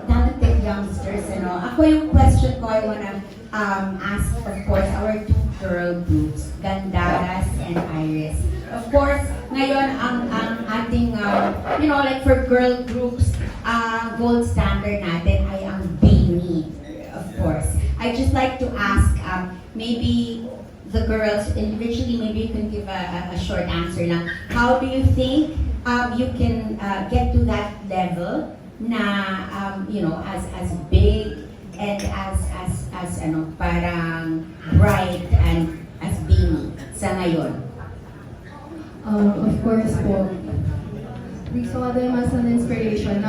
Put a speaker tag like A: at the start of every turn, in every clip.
A: talented youngsters, Ako yung question ko, I wanna ask, of course, our two girl groups, Gandaras and Iris. Of course, ngayon, ang ating, like for girl groups, gold standard natin ay ang BINI, of course. I'd just like to ask, maybe the girls individually, maybe you can give a short answer lang. How do you think you can get to that level na, as big and as parang bright and as BINI sa ngayon?
B: Of course po, we saw them as an inspiration.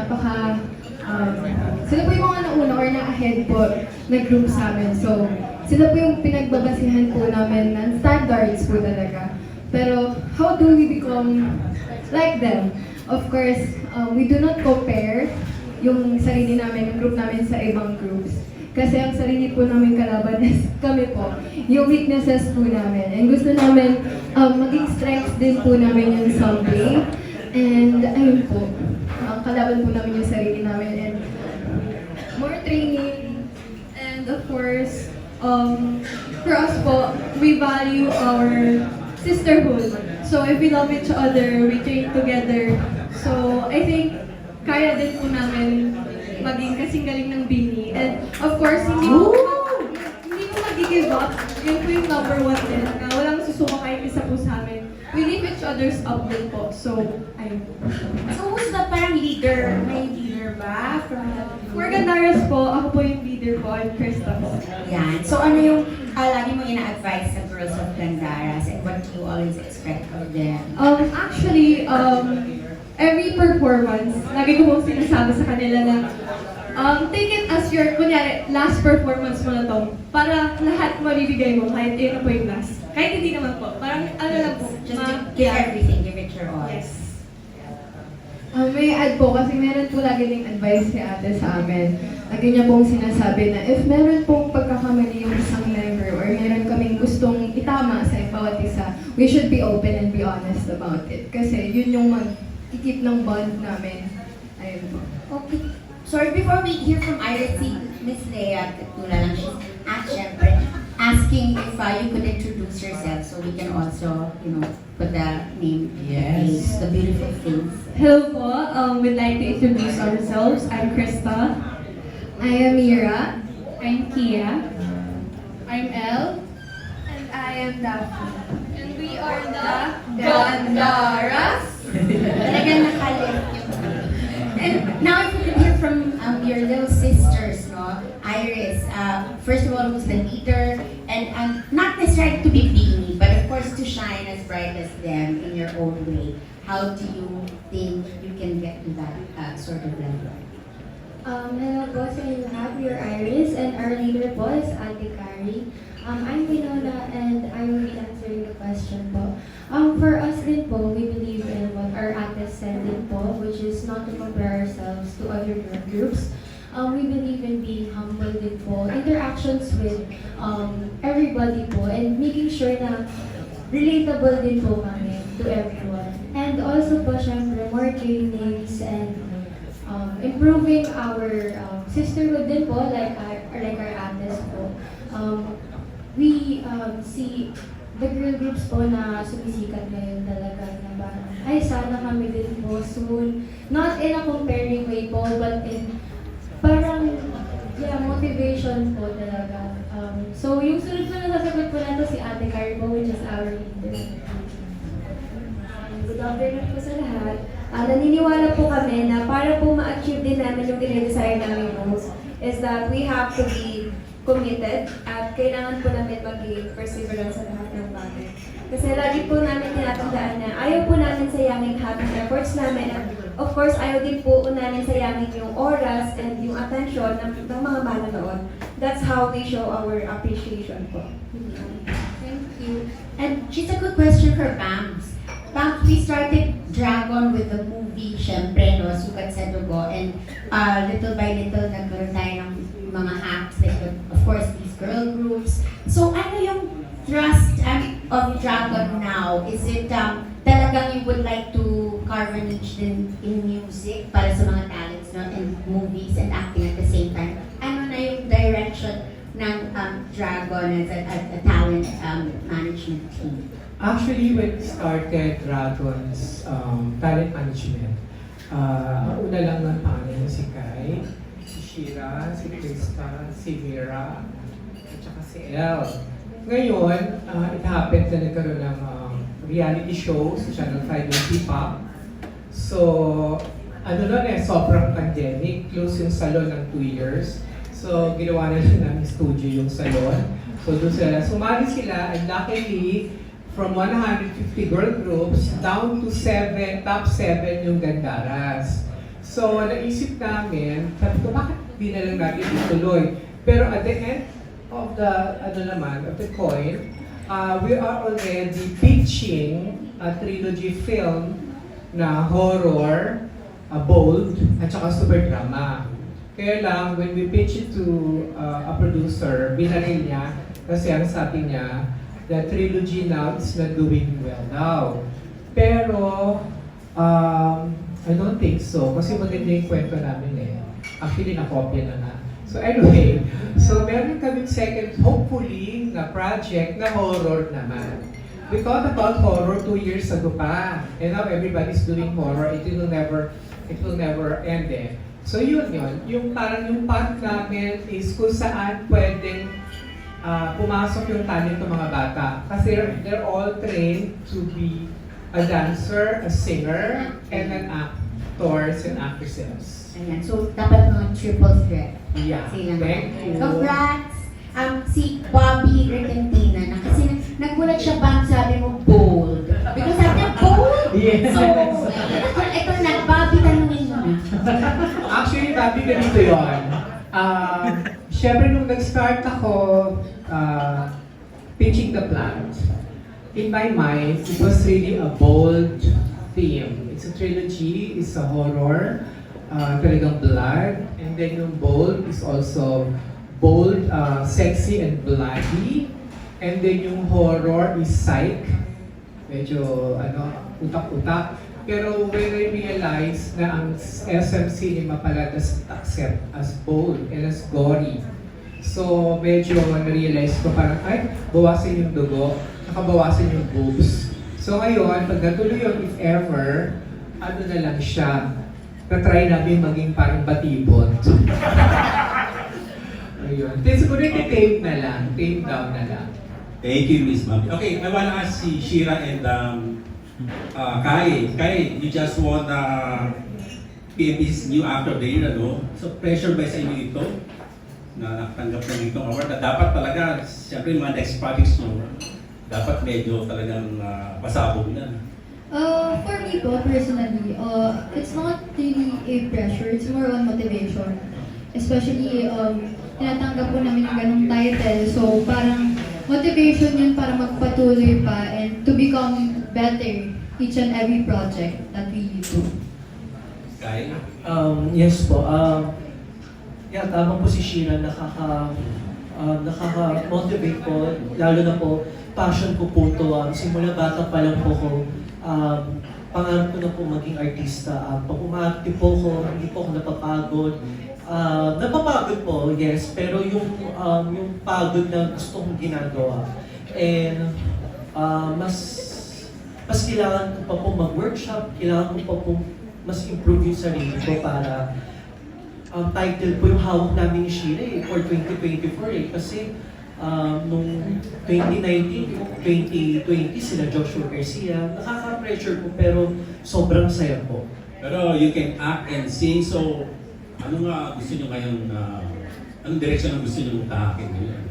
B: Sila po yung mga nauna or na-ahead po na group sa amin. So, sila po yung pinagbabasihan po namin ng standards po talaga. Pero, how do we become like them? Of course, we do not compare yung sarili namin, yung group namin sa ibang groups. Kasi ang sarili po namin kalaban is kami po, yung weaknesses po namin. And gusto namin maging strengths din po namin yung someday. And ayun po, kalaban po namin yung sarili namin. And more training. And of course, for us po, we value our sisterhood. So if we love each other, we train together. So I think kaya din po namin maging kasing galing ng BINI. And of course, hindi mo mag-give up. Yun po yung number one din. Walang susuko kahit isa po sa amin. We lift each other's up din po. So, ayun po.
A: So who's the parang leader? May leader ba?
B: For Gandaras po, ako po yung leader po. I'm Krista po.
A: Yan. So ano yung lagi mo ina-advise sa girls of Gandaras and what do you always expect of them?
B: Actually, every performance, lagi ko pong sinasabi sa kanila na take it as your, kunyari, last performance mo na to. Para lahat mabibigay mo, kahit yun na po yung last. Kahit hindi naman po. Parang ano lang po.
A: Just to give everything, give it your all.
B: Yes.
C: May add po kasi meron po lagi ding advice si ate sa amin. Lagi niya pong sinasabi na if meron pong pagkakamali yung isang member or meron kaming gustong itama sa bawat isa, we should be open and be honest about it. Kasi yun yung mag-keep ng bond namin. Ayun po.
A: Okay. Sorry, before we hear from Iris, si Miss Leia, katula lang, syempre, asking if you could introduce yourself so we can also, put the name,
D: Yes.
A: the beautiful face.
B: Hello po. We'd like to introduce ourselves. I'm Krista.
C: I am Mira.
B: I'm Kia.
C: I'm Elle. And I am Daphne.
B: And we are the
C: Gandaras.
A: Talagang nakalit yung And now if we could hear from your little sisters, Iris, first of all, who's the leader, and not necessarily to be beanie, but of course to shine as bright as them in your own way. How do you think you can get to that sort of level?
E: Hello po sa inyo lahat. We are Iris and our leader po is Ate Carrie. I'm Winona and I will be answering the question po. For us din po, we believe in what our ate said din po, which is not to compare ourselves to other groups. We believe in being humble din po, interactions with everybody po, and making sure na relatable din po kami to everyone. And also po, syempre, more trainings and improving our sisterhood din po, like our ates po. We see the girl groups po na sumisikat ngayon talaga na parang, ay sana kami din po soon. Not in a comparing way po, but in parang, motivation po talaga. So yung sunod po na sasagot po nato si Ate Carrie po, which is our leader.
F: Good afternoon po sa lahat. Naniniwala po kami na para po ma-achieve din namin yung dinidesire namin goals is that we have to be committed at kailangan po namin maging perseverance sa lahat ng bagay. Kasi lagi po namin tinatandaan na ayaw po namin sayangin lahat ng efforts namin at of course ayaw din po namin sayangin yung oras and yung attention ng mga manonood. That's how we show our appreciation po.
A: Thank you. And just a good question for Bams. Bams, we started Dragon with the movie, syempre, Sukat sa Dugo, and little by little nagkaroon tayo ng mga hacks, like of course these girl groups. So ano yung thrust of Dragon now? Is it talagang you would like to carve a niche din in music para sa mga talents roles, no, in movies and acting at the same time. Ano na yung direction ng Dragon as a talent management team?
D: Actually, when we started Dragon's talent management, ang una lang ng pangalan si Kai, si Shira, si Krista, si Mira, at saka si El. Ngayon, it happened na nagkaroon ng reality show sa Channel 5 ng P-Pop. So, ano nun sobrang pandemic, close yung salon ng 2 years. So, ginawa na rin namin studio yung salon. So, doon sila, sumali sila, and luckily, from 150 girl groups, down to top 7 yung Gandaras. So, naisip namin, sabi ko, bakit di na lang natin ituloy? Pero at the end of the coin, we are already pitching a trilogy film na horror, bold, at saka super drama. Kaya lang, when we pitch it to a producer, binaril niya, kasi ang sabi niya, the trilogy now is not doing well now. Pero, I don't think so, kasi maganda yung kwento namin eh. Actually, nakopya na nga. So anyway, so meron kaming second, hopefully, na project na horror naman. We thought about horror 2 years ago pa. And now everybody's doing horror. It will never end eh. So yun. Yung parang yung path namin is kung saan pwedeng pumasok yung talent ng mga bata. Kasi they're all trained to be a dancer, a singer, and an actors and actresses.
A: Ayan, so dapat mga triple threat.
D: Yeah,
A: Silang.
D: thank you.
A: Congrats! Si Bobby Regentina, na kasi nagulat siya bang sabi mo bold. Because sabi niya bold!
D: Yes.
A: So, ito na, Bobby, tanungin mo na.
D: Actually, Bobby, ganito yun. Siyempre, nung nag-start ako pitching the plant, in my mind, it was really a bold theme. It's a trilogy, it's a horror, talagang blood, and then yung bold is also bold, sexy, and bloody. And then yung horror is psych, medyo utak-utak. Pero when I realized na ang SM Cinema pala does accept as bold and as gory. So medyo na-realize ko parang, ay, bawasan yung dugo, nakabawasan yung boobs. So ngayon, pag natuloy yung if ever, ano na lang siya, na-try namin maging parang batibot. Ayun. Then siguro tame na lang, tame down na lang.
G: Thank you, Miss Bobby. Okay, I wanna ask si Shira and Kai. Kai, you just won the PMP's New Actor of the Year, ano? So pressure ba sa inyo ito? Na nakatanggap na itong award na dapat talaga, siyempre mga next projects nyo, dapat medyo talagang pasabog na.
B: For me po, personally, it's not really a pressure, it's more on motivation. Especially, tinatanggap po namin yung ganong title, so parang motivation yun para magpatuloy pa and to become better each and every project that we do.
G: Kai?
H: Yes po. Yeah, tama po si Sheila, nakaka-motivate po, lalo na po, passion ko po ito. Simula bata pa lang po ko, pangarap ko na po maging artista. Pag umaakti po ko, hindi po ako napapagod. Napapagod po, yes, pero yung pagod na gusto kong ginagawa. And mas kailangan ko pa po mag-workshop, kailangan ko pa po mas improve yung sarili ko para title po yung hawak namin ni Shira for 2024 kasi nung 2019, 2020 sila Joshua Garcia, nakaka-pressure po pero sobrang saya po.
G: Pero you can act and sing, so ano nga gusto nyo ngayon, anong direction ang gusto nyo tahakin ngayon?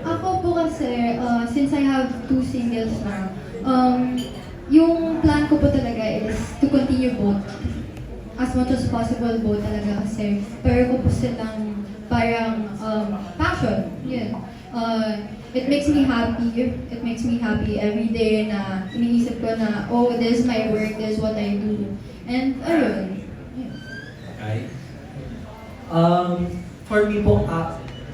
B: Ako po kasi, since I have 2 singles now, yung plan ko po talaga is to continue both. As much as possible both talaga kasi pero ko po silang parang passion. Yun. It makes me happy. It makes me happy every day na iniisip ko na, oh, this is my work, this is what I do. And ayun.
G: Kai?
H: For me po,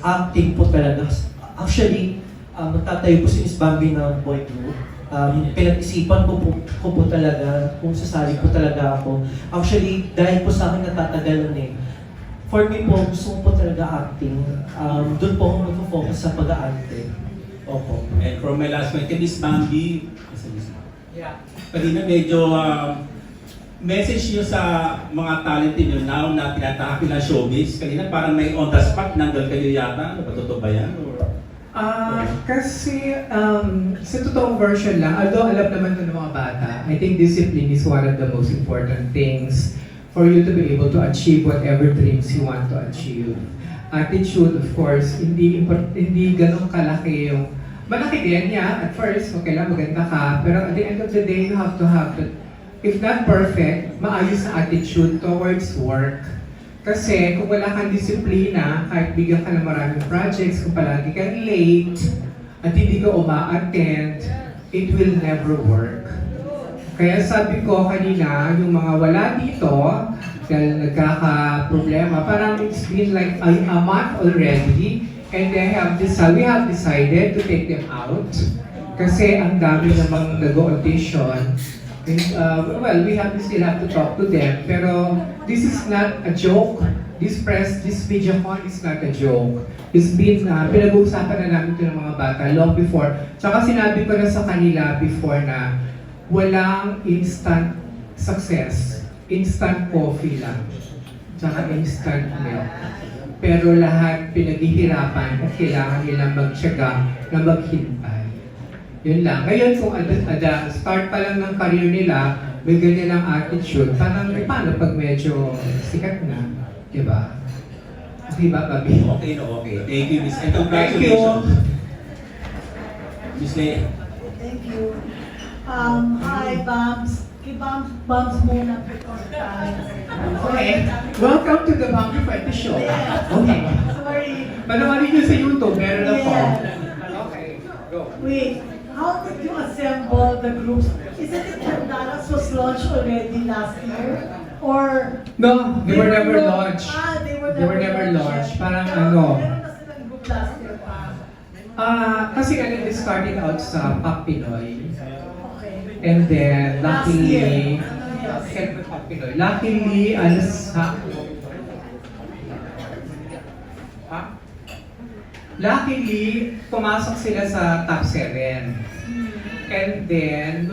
H: acting po talaga. Actually, magtatayo po si Miss Bambi ng boy group. pinag-isipan ko po talaga kung sasali po talaga ako. Actually, dahil po sa akin natatagalan eh. For me po, gusto ko po talaga acting. Doon po ako mag-focus sa pag-aarte. Opo.
G: And from my last question, Miss Bambi,
D: Yeah.
G: kanina medyo message nyo sa mga talent nyo now na tinatahak na showbiz. Kanina parang may on the spot, nanggal kayo yata. Ano ba, totoo ba yan? Or...
D: Kasi sa totoong version lang, although alam naman ito ng mga bata, I think discipline is one of the most important things for you to be able to achieve whatever dreams you want to achieve. Attitude, of course, hindi ganun kalaki yung... Malaki din, yeah, at first, okay lang, maganda ka, pero at the end of the day, you have to have the, if not perfect, maayos na attitude towards work. Kasi kung wala kang disiplina, kahit bigyan ka ng maraming projects, kung palagi kang late, at hindi ka uma-attend, it will never work. Kaya sabi ko kanina, yung mga wala dito, dahil nagkaka-problema, parang it's been like a month already, and we have decided to take them out. Kasi ang dami namang nag-audition. And, we still have to talk to them. Pero this is not a joke. This VideoCon is not a joke. It's been, pinag-uusapan na namin ito ng mga bata long before. Tsaka sinabi ko na sa kanila before na walang instant success. Instant coffee lang. Tsaka instant milk. Pero lahat pinaghihirapan at kailangan nilang magtiyaga na maghintay. Yun lang. Ngayon kung start pa lang ng career nila, may ganyan ang attitude, parang paano pag medyo sikat na? Diba? Okay ba, Gabi?
G: Okay, no, okay. Thank you, Miss. And congratulations. Miss Leia.
I: Thank you. Hi, Bams. Kay Bams muna because
D: Okay. Welcome to the Bangkok Party Show. Okay.
I: Sorry.
D: Panoorin nyo sa YouTube, meron na po.
I: Yeah.
D: Okay, go.
I: Wait, how did you assemble the groups? Isn't it that Dallas was launched already last year? Or
D: No, they were never launched.
I: They
D: They were never launched.
I: yet.
D: Parang
I: Pero
D: ano.
I: meron na silang group last year pa.
D: Kasi they started out sa Pop Pinoy.
I: Okay.
D: And then,
I: Last
D: luckily,
I: year. Yes.
D: Pop Pinoy. Luckily, luckily, pumasok sila sa top 7. And then,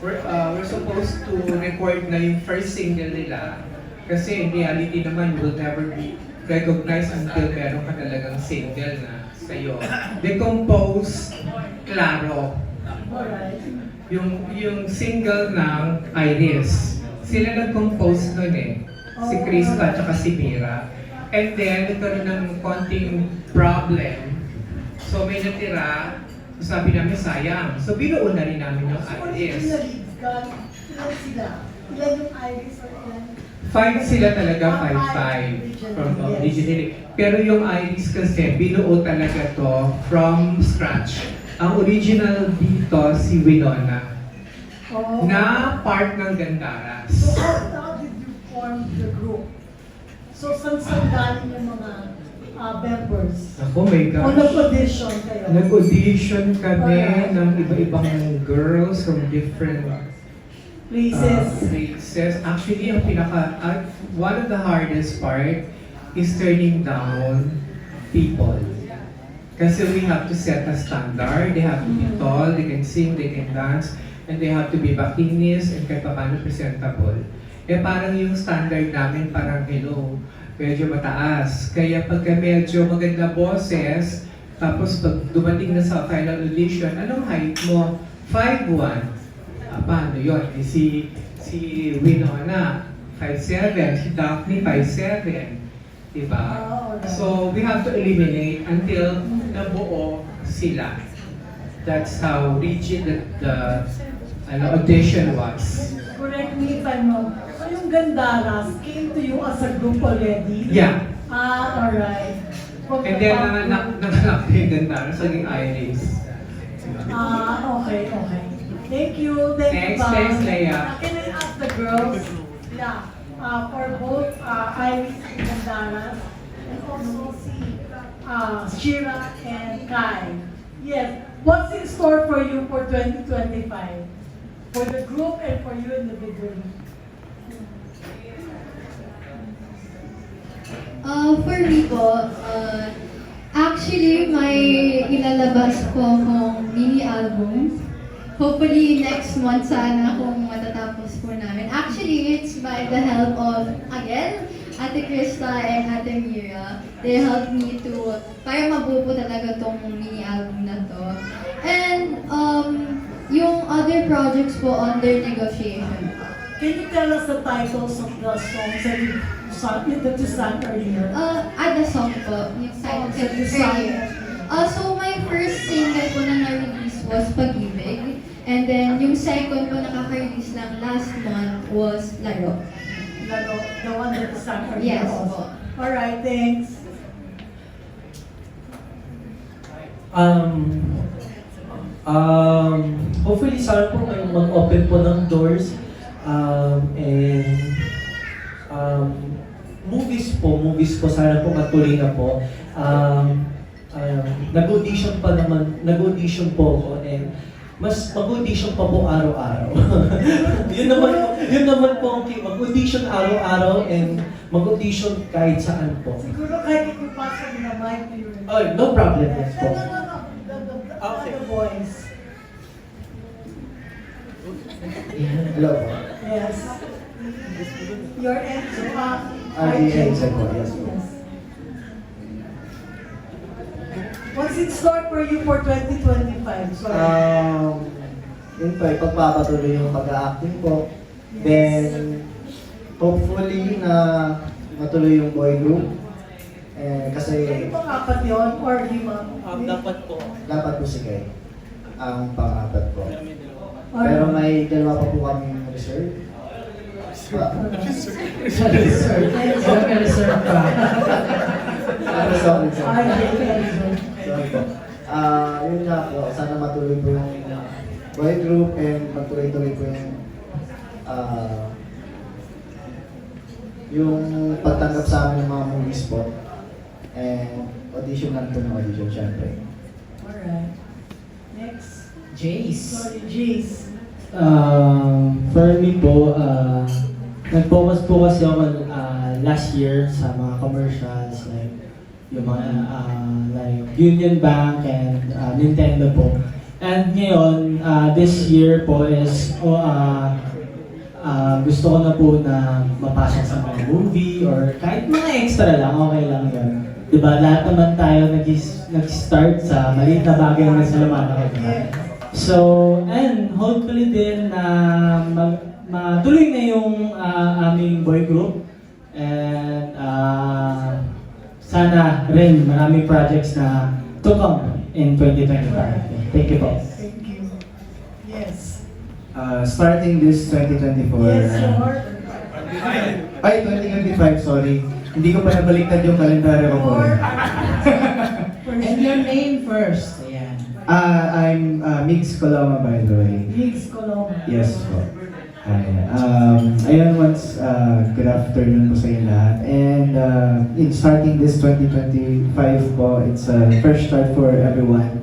D: we're supposed to record na yung first single nila. Kasi in reality naman, you will never be recognized until meron ka talagang single na sa'yo. They composed Claro.
I: Alright.
D: Yung single ng Iris. Sila nag-compose nun eh. Si Krista at si Mira. And then, nagkaroon ng konting problem. So may natira, sabi namin sayang. So binuo na rin namin yung Iris.
I: Ilan sila? Ilan yung Iris or ilan?
D: 5 sila talaga, 5-5 from originally. Pero yung Iris kasi, binuo talaga to from scratch. Ang original dito, si Winona,
I: Oh.
D: na part ng Gandaras.
I: So how did you form the group? So saan galing yung mga members?
D: Ako, my
I: O
D: gosh.
I: nag-audition kayo?
D: Nag-audition kami ng iba-ibang girls from different places. Actually, one of the hardest part is turning down people. Kasi we have to set a standard. They have to be tall, they can sing, they can dance, and they have to be bikinis and kahit paano presentable. Eh parang yung standard namin parang hello, medyo mataas. Kaya pagka medyo maganda boses, tapos pag dumating na sa final audition, anong height mo? 5'1". Paano yun? Eh, si Winona, 5'7". Si Daphne, 5'7". Diba? So we have to eliminate until nabuo sila. That's how rigid the audition was.
I: Correct me if I'm wrong. So yung Gandaras came to you as a group already?
D: Yeah.
I: Alright.
D: And then nanganak din Gandaras, naging Iris.
I: Okay. Thank you.
D: Thanks, Leia.
I: Can I ask the girls? Yeah. For both Iris and Gandaras, and also si Shira and Kai. Yes. What's in store for you for 2025? For the group and for you individually?
C: For me po, actually may ilalabas po akong mini album. Hopefully next month sana kung matatapos po namin. Actually, it's by the help of, again, Ate Krista and Ate Mira. They helped me to, para mabuo po talaga tong mini album na to. And yung other projects po under negotiation.
I: Can you tell us the titles of the songs that you sang earlier?
C: The song po, yung
I: Songs
C: title
I: that you sang.
C: earlier. So my first single po na na-release was Pag-ibig. And then yung second po nakaka-release lang last month was Laro.
I: The one that you sang earlier
C: Yes
I: also.
C: po.
I: Alright, thanks.
H: Hopefully, sana po kayong mag-open po ng doors. Movies po, sana po matuloy na po. Nag-audition po ako and mas mag-audition pa po araw-araw. yun naman po ang key. Mag-audition araw-araw and mag-audition kahit saan po.
I: Siguro kahit ipapasa mo na mic to your...
H: Oh, no problem, yes po.
I: No.
H: Okay.
I: The voice.
J: Hello po.
I: Yes. Your answer.
J: RDA po, yes po.
I: What's in store for you for 2025? Sorry.
J: Yun po, ipagpapatuloy yung pag-acting po. Then, hopefully na matuloy yung boy group. Kasi
I: Pang-apat yun or di ba?
H: Dapat po.
J: dapat po si Kay ang pang-apat po.
I: Or-
J: Pero may dalawa pa po kami reserve.
D: Reserve pa.
J: Sorry.
I: Ay,
J: Sorry po. Yun nga po, sana matuloy po yung boy group and magtuloy-tuloy po yung pagtanggap sa amin ng mga movies po. And audition lang po ng audition, syempre.
I: Alright. Next.
D: Jace.
I: Sorry, Jace.
K: For me po, nag-focus po kasi ako last year sa mga commercials like yung mga like Union Bank and Nintendo po. And ngayon, this year po is gusto ko na po na mapasok sa mga movie or kahit mga extra lang, okay lang yun. Diba, lahat naman tayo nag-start sa maliit na bagay na sila malaki. So, and hopefully din na matuloy na yung aming boy group. And sana rin maraming projects na to come in 2025. Thank you po.
I: Thank you. Yes.
J: Starting this 2024.
I: Yes, Lord.
J: Ay, 2025, sorry. Hindi ko pa nabaliktad yung kalendaryo ko po.
D: And your name first. Ayan.
J: I'm Migs Coloma, by the way.
I: Mix Coloma.
J: Yes po. Hi. Ayun, once, good afternoon po sa inyo lahat. And in starting this 2025 po, it's a fresh start for everyone.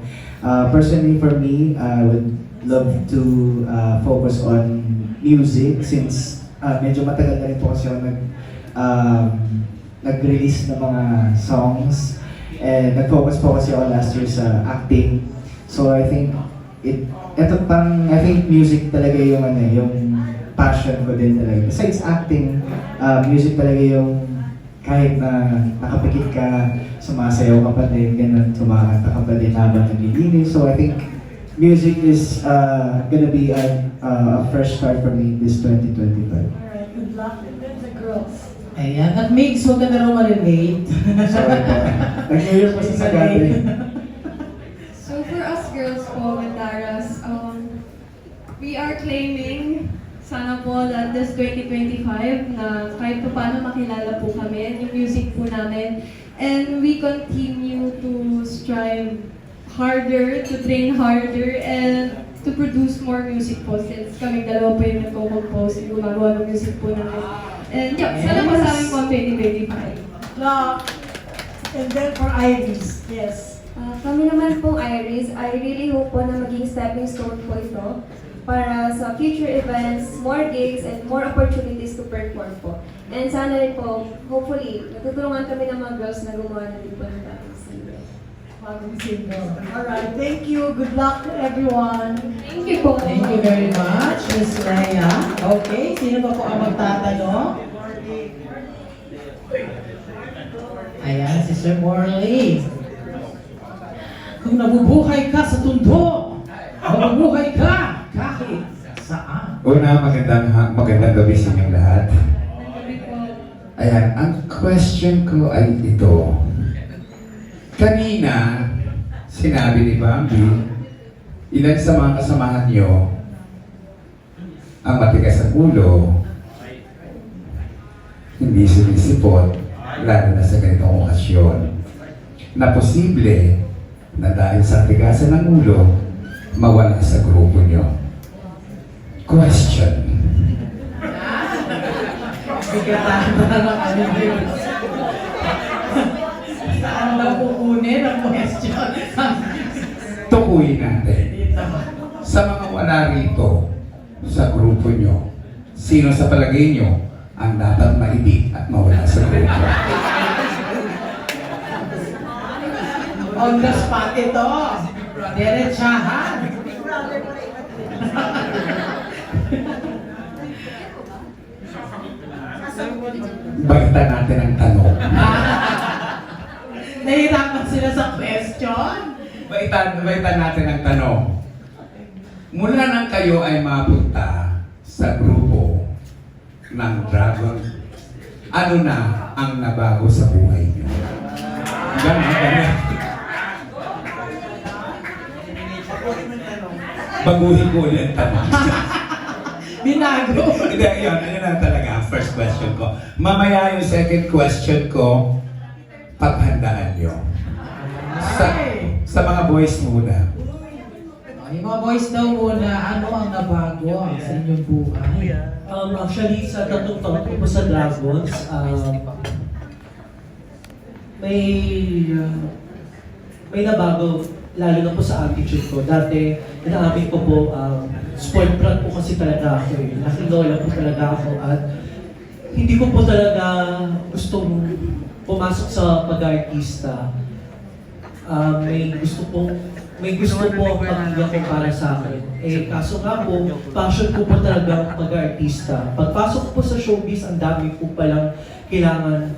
J: Personally for me, I would love to focus on music since medyo matagal na rin po kasi ako nag-release ng mga songs. And nag-focus po kasi ako last year sa acting. So I think I think music talaga yung yung passion ko din talaga. Besides acting, music talaga yung kahit na nakapikit ka, sumasayaw ka pa din, ganun, kumakanta ka pa din habang naglilinis. So I think music is gonna be a fresh start for me this 2025.
I: Alright, good luck. And then the girls.
D: Ayan. At Migs, huwag ka na raw malilate.
J: Sorry po. Nag-New Year po sa gabi.
B: So for us girls po, Mandaras, we are claiming sana po that this 2025 na kahit pa paano makilala po kami, yung music po namin. And we continue to strive harder, to train harder, and to produce more music po since kaming dalawa po yung nagko-compose, yung gumagawa ng music po namin. And yeah, sana po sa amin po ang 2025.
I: Luck. And then for Iris. Yes.
F: Kami naman pong Iris, I really hope po na maging stepping stone po ito para sa future events, more gigs, and more opportunities to perform po. And sana rin po, hopefully, natutulungan kami ng mga girls na gumawa na din po ng bagong single.
I: Bagong single. Alright, thank you. Good luck to everyone.
B: Thank you po.
L: Thank you very much, Ms. Leia. Okay, sino ba po ang magtatanong? Ayan, si Sir Morley. Kung nabubuhay ka sa tundo, mabubuhay ka kahit saan.
M: Una, magandang gabi sa inyong lahat. Ayan, ang question ko ay ito. Kanina, sinabi ni Bambi, ilan sa mga kasamahan nyo ang matigas ang ulo, hindi sumisipot, lalo na sa ganitong okasyon, na posible na dahil sa tigasan ng ulo, mawala sa grupo nyo. Question.
L: Bigatan na lang ano yun. Saan ba kukunin ang question?
M: Tukuyin natin. Sa mga wala rito, sa grupo nyo, sino sa palagay nyo ang dapat maibig at mawala sa grupo?
L: On the spot ito. Diretsahan.
M: Balitan natin ang tanong.
L: Nahirapan sila sa question.
M: Balitan natin ang tanong. Mula nang kayo ay mapunta sa grupo ng Dragon, ano na ang nabago sa buhay niyo? Ganun. Baguhin ko ulit ang tanong.
L: Binago.
M: Hindi, yun na talaga ang first question ko. Mamaya yung second question ko, paghandaan nyo. Sa mga boys muna.
L: Yung mga boys daw muna, ano ang nabago sa inyong buhay?
H: Actually, sa tatlong taon ko po sa Dragons, may nabago, lalo na po sa attitude ko. Dati, inaamin ko po, spoiled brat po kasi talaga ako eh. Nakilola po talaga ako at hindi ko po talaga gustong pumasok sa pag-artista. May gusto po pamilya ko para sa akin. Eh, kaso nga po, passion ko po talaga ang pag-artista. Pagpasok ko po sa showbiz, ang dami po palang kailangan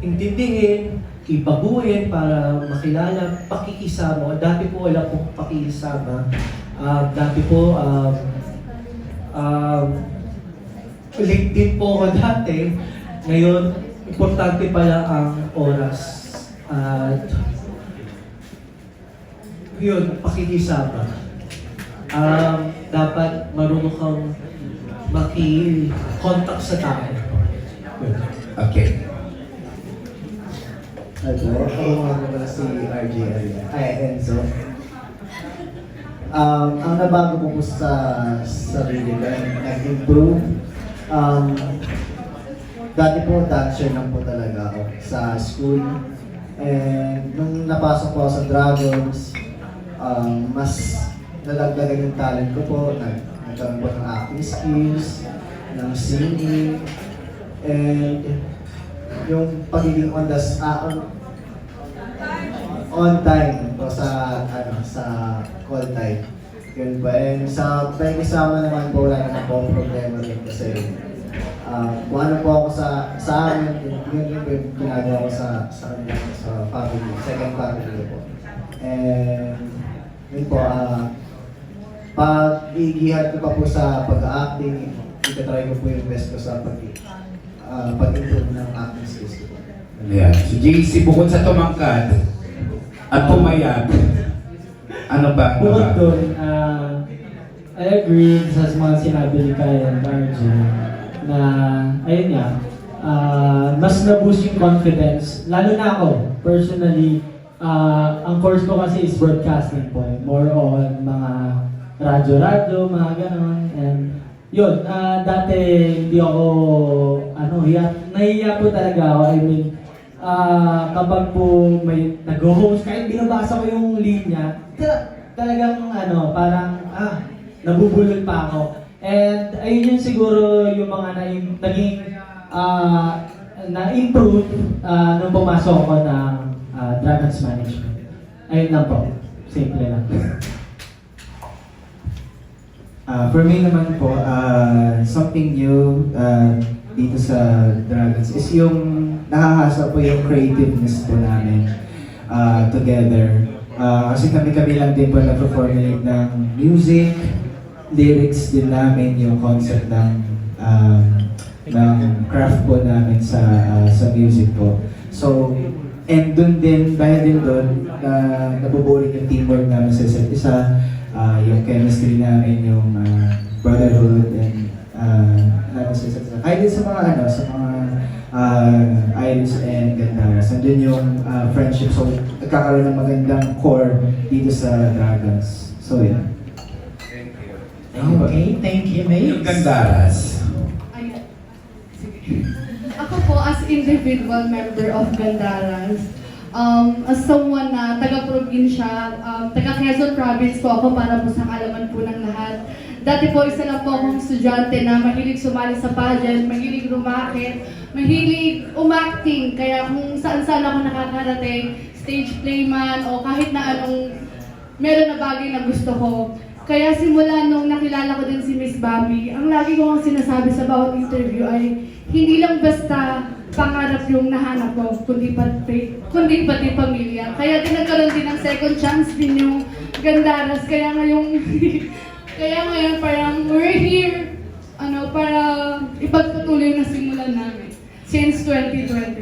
H: intindihin, ibaguhin para makilala, pakikisama. Dati po wala pong pakikisama. Dati po, late din po ako dati. Ngayon, importante pala ang oras. At yun, pakikisama. Dapat marunong kang maki-contact sa tao.
M: Okay.
J: Ako nga pala si RJ Arias. Enzo. Ang nabago ko po sa sarili ko, nag-improve. Dati po, dancer lang po talaga ako sa school. And nung napasok po ako sa Dragons, mas nalagdagan yung talent ko po. Nagkaroon po ng acting skills, ng singing, and yung pagiging on time po sa call time. Yun po. And sa pakikisama naman po, wala naman po problema rin kasi kung ano po ako sa amin, yun po yung ginagawa ko sa family, second family ko po. And yun po, pag-iigihan ko pa po sa pag-acting, itatry ko po yung best ko sa pag-improve ng acting skills ko.
M: Yeah. Si JC, bukod sa tumangkad at pumayag, ano ba?
K: Bukod doon, I agree sa mga sinabi ni Kyle and RJ na, ayun nga, mas na-boost yung confidence. Lalo na ako, personally, ang course ko kasi is broadcasting po. More on mga radyo-radyo, mga ganon. And yun, dati hindi ako, nahiya po talaga ako. I mean, kapag po may nag-host, kahit binabasa ko yung linya, talagang parang nabubulol pa ako. And ayun yun siguro yung mga naging na-improve nung pumasok ako ng Dragons Management. Ayun lang po. Simple lang.
J: For me naman po, something new dito sa Dragons is yung nakahasa po yung creativeness po namin together. Kasi kami lang din po nag-formulate ng music, lyrics din namin, yung concept ng craft po namin sa music po. So, and dun din, dahil din dun, nabubuo yung teamwork namin sa isa't isa, yung chemistry namin, yung brotherhood, and namin sa isa't isa. Kahit din sa mga Iris and Gandaras, nandun yung friendship. So, nagkakaroon ng magandang core dito sa Dragons. So, yeah.
L: Okay, thank you, Mace.
M: Yung Gandaras.
B: Ako po, as individual member of Gandaras, as someone na taga-probinsya, taga-Quezon Province po ako para po sa kalaman po ng lahat. Dati po, isa lang po akong estudyante na mahilig sumali sa pageant, mahilig rumakit, mahilig umacting. Kaya kung saan-saan ako nakakarating, stage play man o kahit na anong meron na bagay na gusto ko. Kaya simula nung nakilala ko din si Miss Bambi, ang lagi ko ang sinasabi sa bawat interview ay hindi lang basta pangarap yung nahanap ko, kundi pati pamilya. Kaya din nagkaroon din ng second chance din yung Gandaras. Kaya ngayon parang we're here para ipagpatuloy na simulan namin since 2021.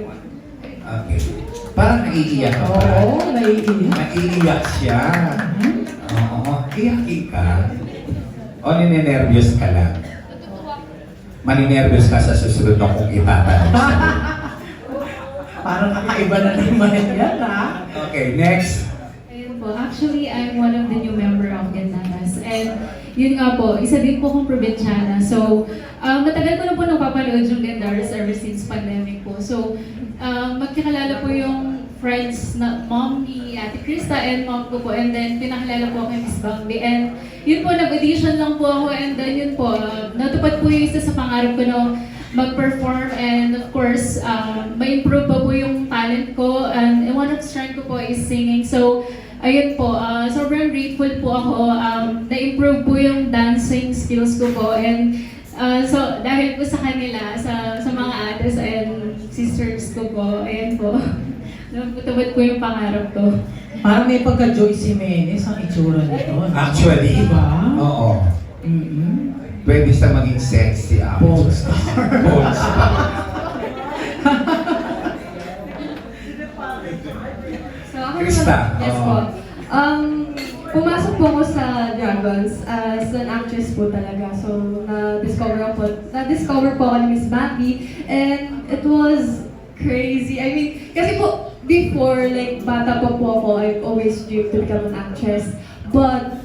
M: Okay. Parang naiiyak ka pa.
L: Oo, naiiyak.
M: Naiiyak siya. Oo. Iyakin ka. O ninenervyos ka lang? Maninervyos ka sa susunod na kung itatanong sa'yo.
L: Parang kakaiba na naman yan, ha?
M: Okay, next.
N: Ayun po, actually, I'm one of the new member of Gandaras. And yun nga po, isa din po akong probinsyana. So, matagal ko na po napapanood yung Gandaras ever since pandemic po. So, magkakalala po yung friends na mom ni Ate Krista and mom ko po. And then, pinakilala po kay Miss Bambi. And yun po, nag-audition lang po ako. And then yun po, natupad po yung isa sa pangarap ko na mag-perform. And of course, ma-improve pa po yung talent ko. And one of the strength ko po is singing. So, ayun po, sobrang grateful po ako. Na-improve po yung dancing skills ko po. And so, dahil po sa kanila, sa mga ates and sisters ko po, ayun po. Natupad po yung pangarap ko.
L: Parang may pagka-Joyce Jimenez ang itsura nito.
M: Actually,
L: diba?
M: oo.
L: Mm-mm.
M: Pwede siya maging sexy
L: Bold
M: actor.
L: star.
M: Bold star.
F: So, ako
M: Krista,
F: naman, yes po. Pumasok po ako sa Dragons as an actress po talaga. So, na-discover po ako ni Miss Bambi. And it was crazy. I mean, kasi po, before, like, bata pa po ako, I've always dreamed to become an actress. But,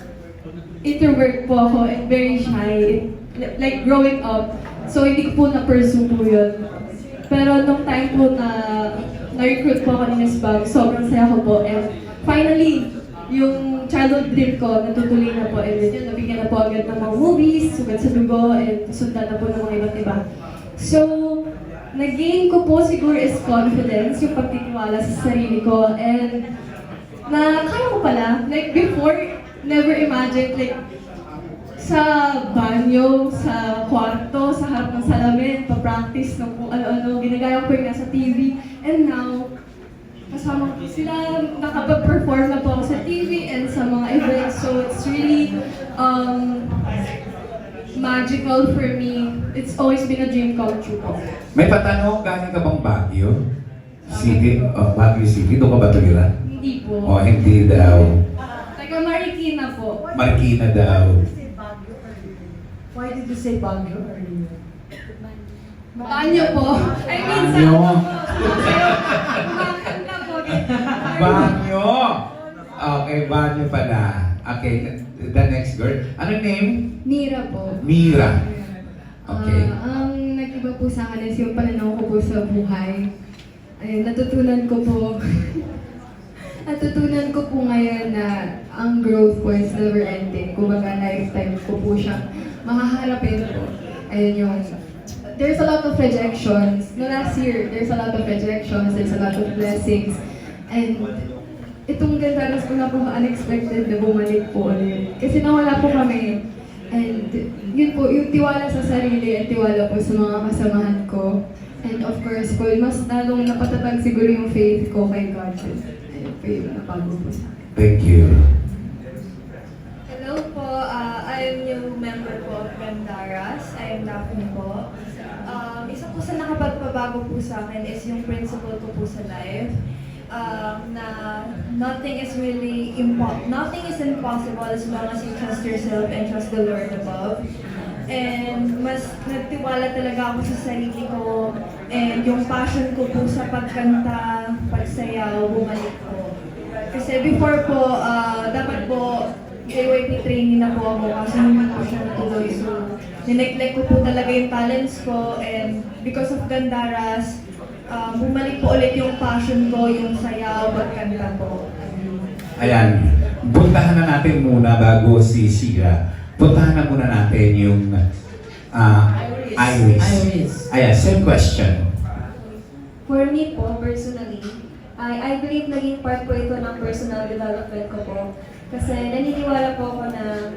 F: introvert po ako and very shy. Like, growing up. So, hindi ko po na-pursue po yun. Pero, nung time po na-recruit po ako ni Miss Bambi, sobrang saya ko po. And, finally, yung childhood dream ko, natutuloy na po. And yun, nabigyan na po agad ng mga movies, Sugat sa Dugo, and sundan na po ng mga iba't iba. So, nag-gain ko po siguro is confidence, yung pagtitiwala sa sarili ko. And, na kaya ko pala, like before, never imagined, like, sa banyo, sa kwarto, sa harap ng salamin, pa-practice ng kung ano-ano, ginagaya ko yung nasa TV. And now, kasama ko sila, nakapag-perform na po ako sa TV and sa mga events. So it's really magical for me. It's always been a dream come true po.
M: May patanong, galing ka bang Baguio? City? Baguio City? Doon ka ba tumira?
F: Hindi po.
M: O hindi daw.
F: Taga Marikina po.
M: Marikina daw.
I: Why did you say Baguio earlier?
F: Banyo po. I mean, sa
M: Banyo.
F: Makanta po.
M: Banyo! Okay, banyo pala. Okay, the next girl. Ano name?
B: Mira po.
M: Mira. Okay.
B: Ang nag-iba po sa akin is yung pananaw ko po sa buhay. ayun, natutunan ko po natutunan ko po ngayon na ang growth po is never ending. Kumbaga, lifetime ko po siyang makaharapin po. Ayun yung, there's a lot of rejections. No, last year, there's a lot of rejections, there's a lot of blessings. And itong Gandaras ko na po unexpected na bumalik po ulit. Kasi nawala po kami. And yun po, yung tiwala sa sarili at tiwala po sa mga kasamahan ko. And of course po, mas lalong napatatag siguro yung faith ko kay God. Ayun po yung napago po sa akin.
M: Thank you.
O: Hello po, I'm new member po of Gandaras. I am Daphne po. Isa po sa nakapagpabago po sa akin is yung principle ko po sa life. Na nothing is impossible as long as you trust yourself and trust the Lord above. And mas nagtiwala talaga ako sa sarili ko and yung passion ko po sa pagkanta, pagsayaw, bumalik po. Kasi before po, dapat po JYP trainee na po ako kasi hindi po siya natuloy. So, nineglect ko po talaga yung talents ko and because of Gandaras, bumalik po ulit yung passion ko, yung sayaw, pagkanta po.
M: Ayan, puntahan na natin muna bago si Shira. Puntahan na muna natin yung Iris. Ayan, same question.
F: For me po, personally, I believe naging part po ito ng personal development ko po. Kasi naniniwala po ako na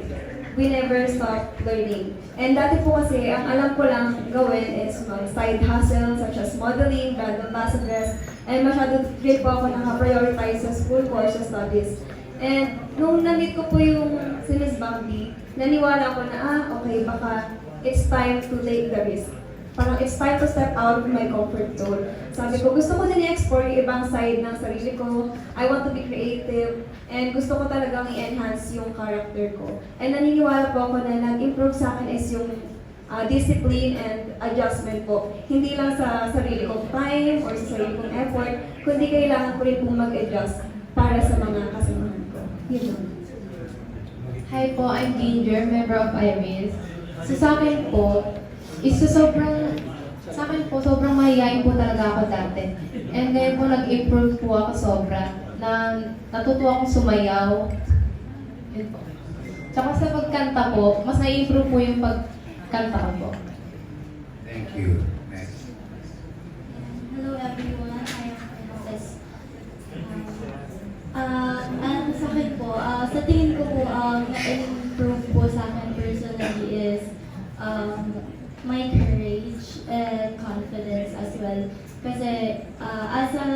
F: we never stop learning. And dati po kasi, ang alam ko lang gawin is side hustle such as modeling, brand ambassadors, and masyado din po ako naka-prioritize sa school course studies. And nung na-meet ko po yung si Miss Bambi, naniwala ko na, okay, baka it's time to take the risk. Parang it's time to step out of my comfort zone. Sabi ko, gusto ko din i-explore yung ibang side ng sarili ko. I want to be creative. And gusto ko talagang i-enhance yung character ko. And naniniwala po ako na nag-improve sa akin is yung discipline and adjustment po. Hindi lang sa sarili kong time or sa sarili kong effort, kundi kailangan ko rin pong mag-adjust para sa mga kasamahan ko. Yun lang.
C: Hi po, I'm Ginger, member of Iris. So sa akin po, sobrang mahihayin po talaga ako dati. And ngayon po nag-improve po ako sobra. Natuto akong sumayaw. Yun po. Tsaka sa pagkanta po, mas na-improve po yung pagkanta ko po.
M: Thank you. Next.
E: Hello everyone, I am Princess. Sa akin po, sa tingin ko po, na-improve po sa akin personally is my courage and confidence as well. Kasi as a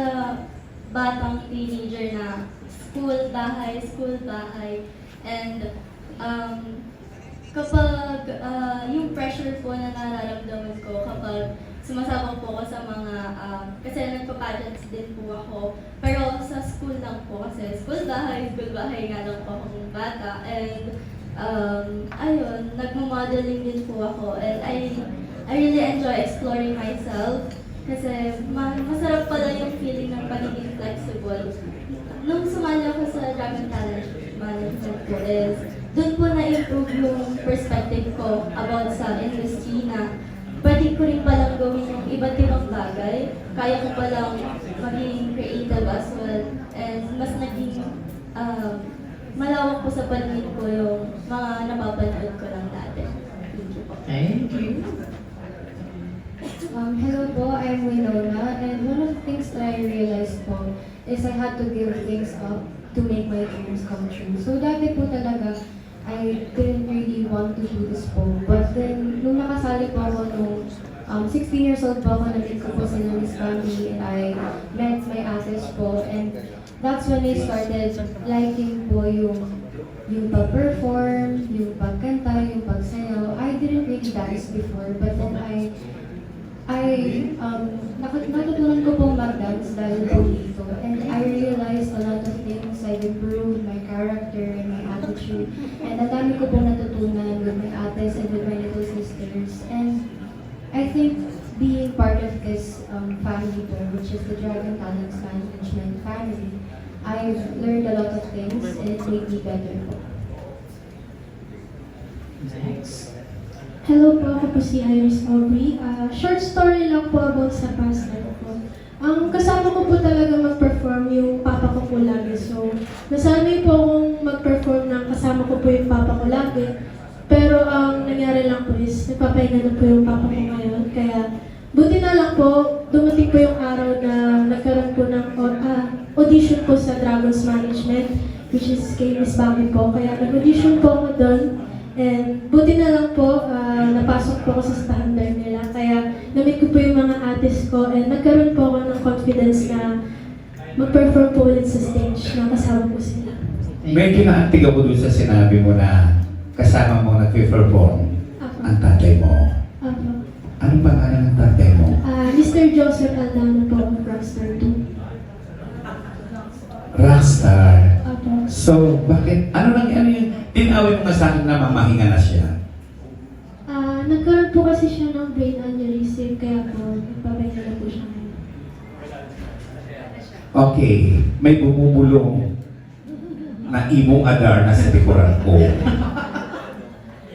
E: batang teenager na school, bahay, and kapag yung pressure po na nararamdaman ko kapag sumasabak po ako sa mga, kasi nagpa-pageants din po ako, pero sa school lang po kasi school bahay nga lang po akong bata, and ayun, nagmo-modeling din po ako, and I really enjoy exploring myself kasi masarap pala yung feeling ng pagiging flexible. Nung sumali ako sa Dragon Talent Management po is, doon po na-improve yung perspective ko about sa industry na pwede ko rin palang gawin yung iba't ibang bagay, kaya ko palang maging creative as well, and mas naging malawak po sa paningin ko yung mga napapanood ko lang dati. Thank you po.
L: Thank you.
E: Hello po, I'm Winona, and one of the things that I realized po is I had to give things up to make my dreams come true. So dati po talaga, I didn't really want to do this po. But then, nung nakasali po ako nung 16 years old po ako, nag-meet ko po sila Miss Bambi, and I met my assets po, and that's when I started liking po yung pag-perform, yung pagkanta, yung pagsayaw. I didn't really dance before, but then natutunan ko pong mag-dance dahil po dito. And I realized a lot of things. I've improved my character and my attitude. And ang dami ko pong natutunan with my ates and with my little sisters. And I think being part of this family po, which is the Dragon Talent Management family, I've learned a lot of things and it made me better po.
L: Next.
P: Hello po, ako po si Iris Aubrey. Short story lang po about sa past life ko.
B: Kasama ko po talaga mag-perform yung papa ko po lagi. So, nasanay po akong mag-perform ng kasama ko po yung papa ko lagi. Pero ang nangyari lang po is, nagpapahinga na po yung papa ko ngayon. Kaya, buti na lang po, dumating po yung araw na nagkaroon po ng audition po sa Dragons Management, which is kay Miss Bami po. Kaya nag-audition po ako doon. And buti na lang po, napasok po ako sa standard nila. Kaya namit ko po yung mga artist ko and nagkaroon po ako ng confidence na mag-perform po ulit sa stage na kasama po sila.
M: Medyo naantig ako dun sa sinabi mo na kasama mo nag-perform ang tatay mo. Anong pangalan ng tatay mo?
B: Mr. Joseph Aldana po of Rockstar 2.
M: Rockstar.
B: Apo.
M: So, bakit? Ano yun? Tinawin mo nga sa akin na mamahinga na siya.
B: Nagkaroon po kasi siya ng brain aneurysm, kaya po nagpapahinga na po siya ngayon.
M: Okay, may bumubulong na imong adar na sa likuran ko.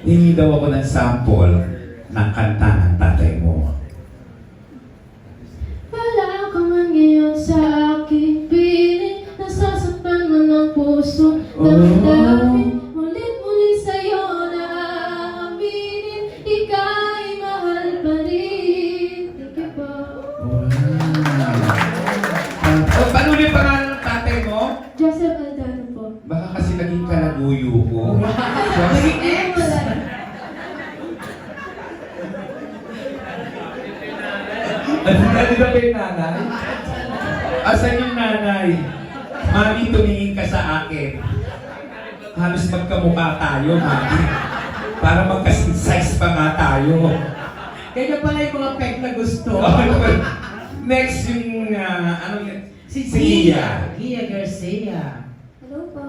M: Hingi daw ako ng sample ng kanta ng tatay mo.
B: Wala ka man ngayon sa aking piling, nasasaktan man ang puso, damdamin, ulit-ulit sa'yo na aaminin, ika'y mahal pa rin. Thank you po.
M: Paano yung pangalan ng tatay mo?
B: Joseph Aldana po.
M: Baka kasi naging kalaguyo ko.
D: Ano ba yung nanay?
M: Asan yung nanay? Mami, tumingin ka sa akin. Halos magkamukha tayo, Mami. Para magka-size pa nga tayo.
L: Kaya pala yung mga peg na gusto.
M: Next yung, ano yun?
L: Si
M: Gia.
L: Gia Garcia.
E: Hello po.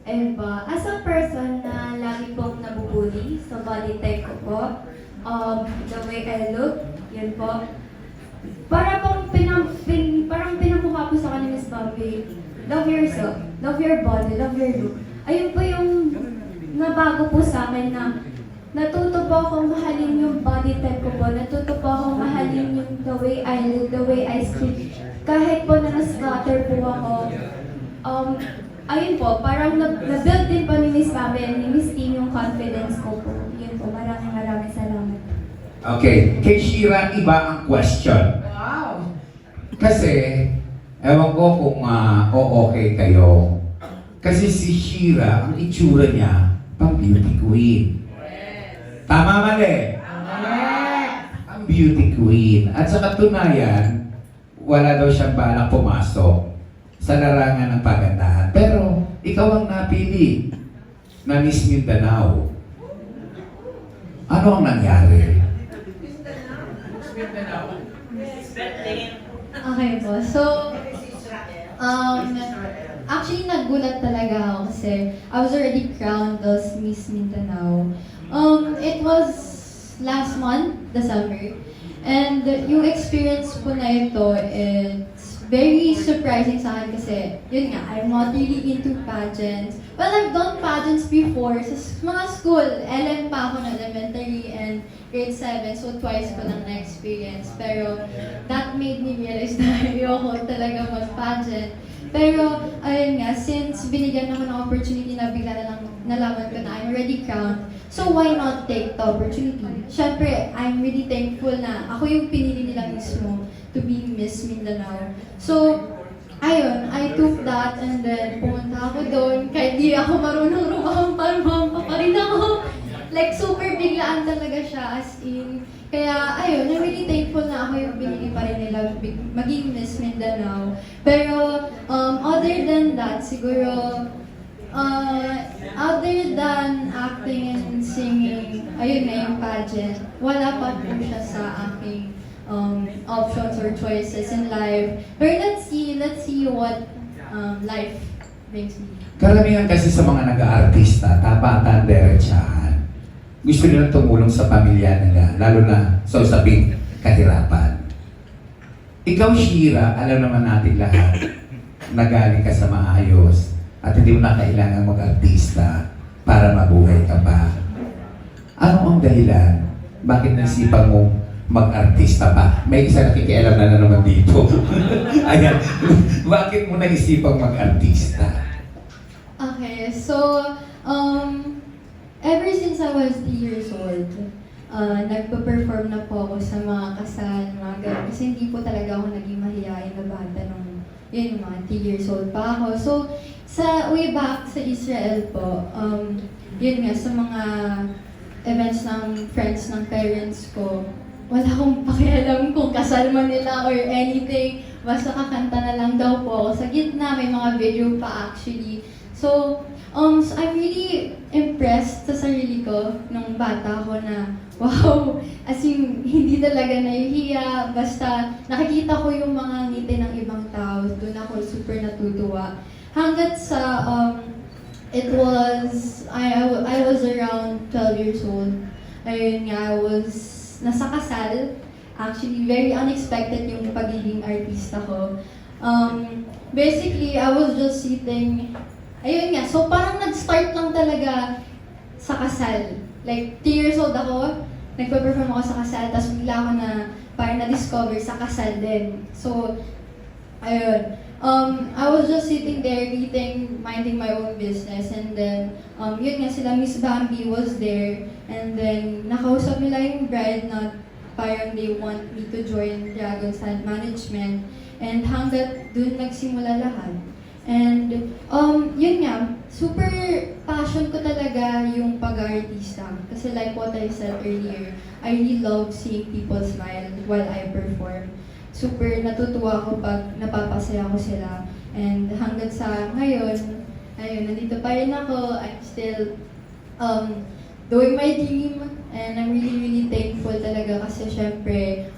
E: Ayun po. As a person na lagi pong nabubuli sa body type ko po, the way I look, yun po. Para pong parang pinamukha po sa akin ni Miss Bobby, love yourself, love your body, love your look. Ayun po yung nabago po sa akin na natuto po akong mahalin yung body type ko po, natuto po akong mahalin yung the way I look, the way I speak. Kahit po na na-scatter po ako, ayun po, parang na-build din po ni Miss Bobby and ni Miss Team yung confidence ko po. Yun po, maraming salamat.
M: Okay, kay Shira, iba ang question.
L: Wow!
M: Kasi, ewan ko kung okay kayo. Kasi si Shira, ang itsura niya, pang beauty queen. Tama mali? Ang beauty queen. At sa katunayan, wala daw siyang balak pumasok sa larangan ng pagandahan. Pero, ikaw ang napili na Miss Mindanao. Ano ang nangyari?
C: Okay po. So, actually nagulat talaga ako kasi I was already crowned as Miss Mindanao. It was last month, December. And yung experience ko na ito, it's very surprising sa akin kasi, yun nga, I'm not really into pageants. Well, I've done pageants before sa mga school. LM pa ako na elementary and grade 7, so twice ko lang na-experience. Pero that made me realize na ayoko talaga mag-pageant. Pero, ayun nga, since binigyan ako ng opportunity na bigla na lang nalaman ko na I'm already crowned, so why not take the opportunity? Siyempre, I'm really thankful na ako yung pinili nila mismo to be Miss Mindanao. So, ayun, I took that and then pumunta ako doon. Kahit di ako marunong rumampa pa rin ako. Like, super biglaan talaga siya, as in. Kaya, ayun, I'm really thankful na ako yung pinili pa rin nila maging Miss Mindanao. Pero, other than that, siguro, other than acting and singing, ayun na yung pageant, wala pa po siya sa aking options or choices in life. But let's see what life brings me.
M: Karamihan kasi sa mga nag-aartista, tapatan, derechahan. Gusto nila tumulong sa pamilya nila, lalo na sa usaping kahirapan. Ikaw, Shira, alam naman natin lahat, nagaling ka sa maayos at hindi mo na kailangan mag-artista para mabuhay ka pa. Ano ang dahilan? Bakit nasipan mo mag-artista pa? May isa nakikialam na naman dito. Ayan. Bakit mo naisipang mag-artista?
E: Okay, so, ever since I was 3 years old, nagpa-perform na po ako sa mga kasal, mga ganun. Kasi hindi po talaga ako naging mahihayin na bata nung, yun, mga 3 years old pa ako. So, sa way back sa Israel po, yun nga, sa mga events ng friends ng parents ko, wala akong pakialam kung kasal man nila or anything. Basta kakanta na lang daw po ako. Sa gitna, may mga video pa actually. So I'm really impressed sa sarili ko nung bata ako na, wow, as in, hindi talaga nahihiya. Basta nakikita ko yung mga ngiti ng ibang tao. Doon ako super natutuwa. Hanggat sa, I was around 12 years old. Ayun nga, I was nasa kasal. Actually, very unexpected yung pagiging artista ko. Basically, I was just sitting, ayun nga, so parang nag-start lang talaga sa kasal. Like, 3 years old ako, nagpa-perform ako sa kasal, tapos bigla ako na parang na-discover sa kasal din. So, ayun. I was just sitting there, minding my own business, and then, yun nga, sila Miss Bambi was there, and then, nakausap nila yung bride na parang they want me to join Dragon's Hand Management, and hanggat dun nagsimula lahat. And, yun nga, super passion ko talaga yung pag-artista. Kasi like what I said earlier, I really love seeing people smile while I perform. Super natutuwa ako pag napapasaya ko sila. And hanggang sa ngayon, ayun, nandito pa rin ako. I'm still doing my dream. And I'm really, really thankful talaga kasi syempre,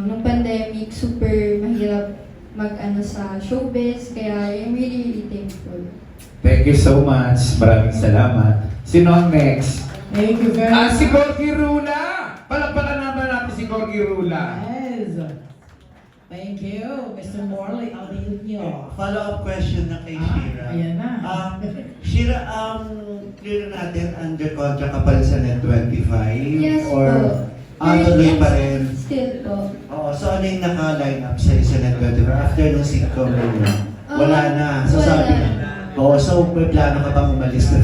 E: nung pandemic, super mahirap mag-ano sa showbiz. Kaya I'm really, really thankful.
M: Thank you so much. Maraming salamat. Sino ang next?
L: Thank you very much.
M: Si Gorgie Rula! Palakpakan naman natin si Gorgie Rula.
L: Yes. Thank you, Mr. Morley. I'll leave you.
P: Follow-up question na kay Shira.
L: Ayan na.
P: Shira, clear na natin under contract ka pa rin sa Net25?
E: Yes
P: Or
E: po.
P: tuloy pa rin?
E: Still po.
P: Oo, so ano yung naka-line up sa'yo sa Net25? After nung sitcom na wala na. So
E: wala.
P: sabi na. Oo, so may plano ka bang umalis na?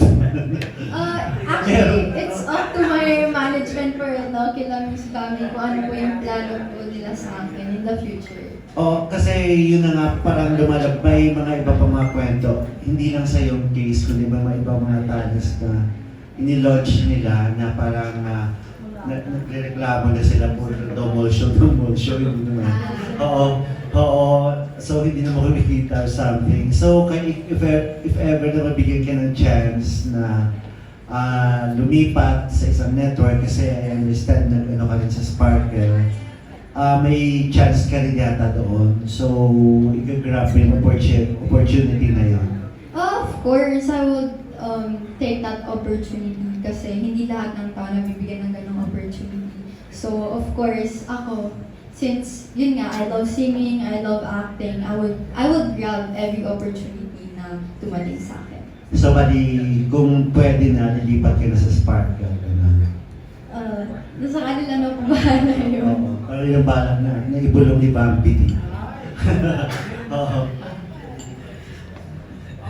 E: Actually, it's up to my management for kila Miss Bami kung ano po yung plano po nila sa akin in the future.
P: Kasi yun na nga, parang lumalabay mga iba pa mga kwento. Hindi lang sa yung case, kundi mga ibang mga talents na inilodge nila na parang nagreklamo na sila po double show, yun naman. Oo, so hindi na mo kumikita or something. So if ever na mabigyan ka ng chance na lumipat sa isang network, kasi I understand na ano ka rin sa Sparkle, may chance ka rin yata doon. So, i-grab mo yung opportunity na yun.
E: Of course, I would take that opportunity kasi hindi lahat ng tao nabibigyan ng ganong opportunity. So, of course, ako, since yun nga, I love singing, I love acting, I would grab every opportunity na tumating sa akin.
P: So, bali, kung pwede na, lilipat ka na sa Sparkle.
E: Nasa kanila na po bahala yun.
P: Oo, parang yung balak na, naibulong ni Bambi. Oo.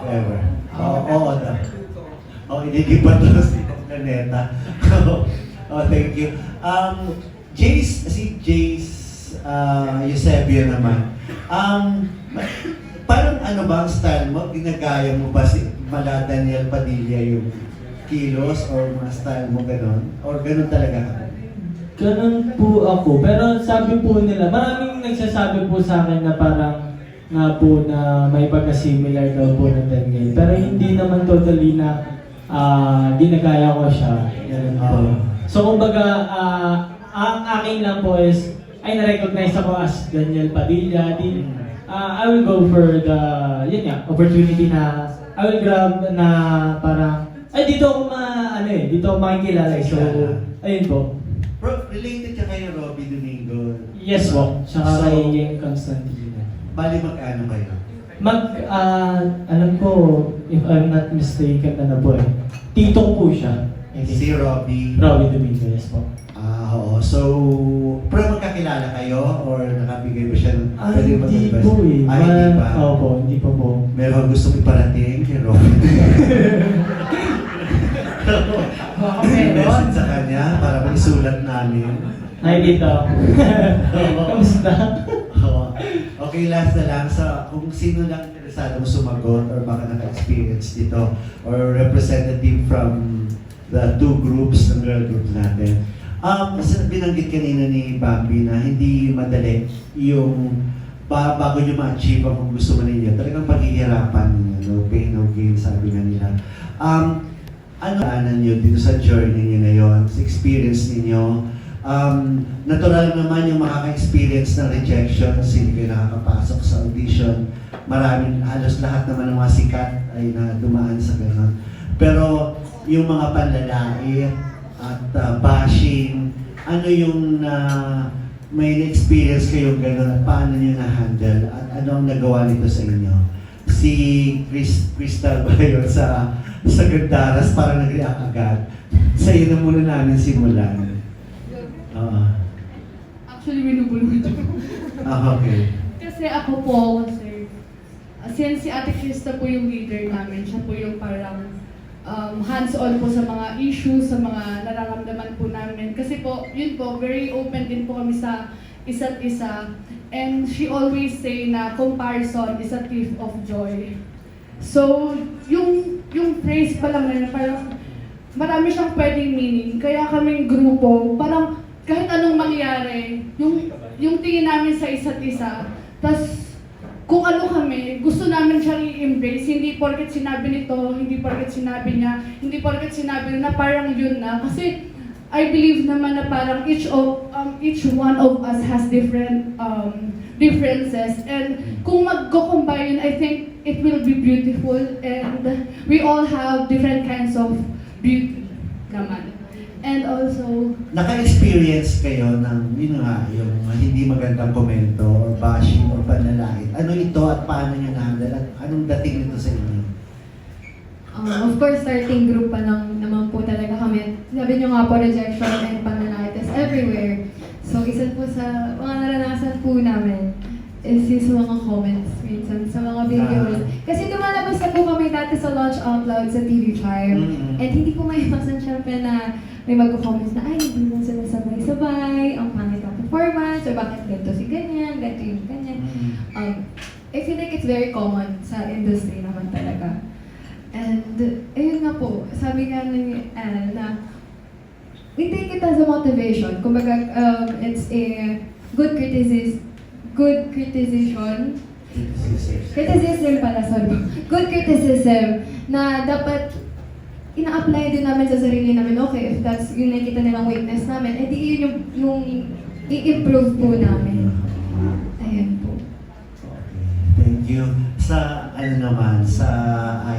P: Ever. Oo na. Ililipat na si Planeta. Thank you. Si Jace Eusebio naman. Parang ano ba ang style mo? Ginagaya mo ba si Mala Daniel Padilla yung kilos or mga style mo ganon? Or ganon talaga ka?
K: Ganun po ako. Pero sabi po nila, maraming nagsasabi po sa akin na parang nga po na may pagka-similar daw po ng Daniel. Pero hindi naman totally na ginagaya ko siya. Ganun po. So kumbaga, ang akin lang po is, ay na-recognize ako as Daniel Padilla. I will go for the, yun nga, opportunity na I will grab na parang, ay dito ako dito ako makikilala. So, ayun po.
P: Bro, related ka kay Robbie Domingo?
K: Yes po, saka kay Yen Constantino.
P: Bali magkano kayo?
K: Alam ko, if I'm not mistaken, ano po tito ko po siya.
P: Si Robbie?
K: Robbie Domingo, yes po.
P: Oo. So, pero magkakilala kayo or nakabigay ba siya ng
K: Hindi
P: mag-advise?
K: po eh.
P: Ay, hindi pa.
K: Opo, hindi pa po.
P: Meron gusto iparating kay Robin.
L: Baka meron.
P: Message sa kanya para maisulat namin.
K: Hi, dito. Kamusta?
P: Oo. Okay, last na lang. Kung sino lang interesado sumagot or baka naka-experience dito or representative from the two groups, ng girl groups natin. Kasi binanggit kanina ni Bambi na hindi madali yung bago nyo ma-achieve ang kung gusto mo ninyo. Talagang paghihirapan ninyo. No pain, no gain, sabi nga nila. Ano anan nyo dito sa journey nyo na yun, sa experience ninyo? Natural naman yung makaka-experience ng rejection kasi hindi kayo nakakapasok sa audition. Halos lahat naman ng mga sikat ay na dumaan sa gano'n. Pero yung mga panlalait at bashing, ano yung may experience kayong gano'n at paano nyo na-handle at ano ang nagawa nito sa inyo? Si Crystal ba yun sa Gandaras parang nag-react agad. Sa iyo na muna namin simulan.
B: Actually, binubulungan ko.
P: Okay.
B: Kasi ako po, sir, since si Ate Krista po yung leader namin, siya po yung parang hands-on po sa mga issues, sa mga nararamdaman po namin. Kasi po, yun po, very open din po kami sa isa't isa. And she always say na comparison is a thief of joy. So, yung phrase pa lang na yun, parang marami siyang pwedeng meaning. Kaya kaming grupo, parang kahit anong mangyari, yung tingin namin sa isa't isa, tas kung ano kami, gusto namin siyang i-embrace, hindi porket sinabi nito, hindi porket sinabi niya, hindi porket sinabi na parang yun na. Kasi I believe naman na parang each one of us has different differences, and kung mag-combine, I think it will be beautiful, and we all have different kinds of beauty naman. And also,
P: naka-experience kayo ng yun nga, yung hindi magandang komento or bashing or panlalait. Ano ito at paano nyo na-handle at anong dating nito sa inyo?
C: Of course, starting group pa lang naman po talaga kami. Sabi nyo nga po, rejection and panlalait is everywhere. So, isa po sa mga naranasan po namin is yung sa mga comments minsan, sa mga videos. Kasi lumalabas na po kami dati sa Launch Out Loud sa TV Tribe. And hindi po maiwasan syempre na may mag-comments na, ay, hindi mo sila sabay-sabay, ang pangit ang performance, or bakit ganito si ganyan, ganito yung ganyan. I feel like it's very common sa industry naman talaga. And, ayun nga po, sabi nga ni Anne na, we take it as a motivation. Kumbaga, it's a good criticism pala, sorry. Good criticism na dapat ina-apply din namin sa sarili namin. Okay, if that's yung nakita nilang weakness namin, edi yun yung i-improve po namin. Ayan po.
P: Thank you. Sa ano naman, sa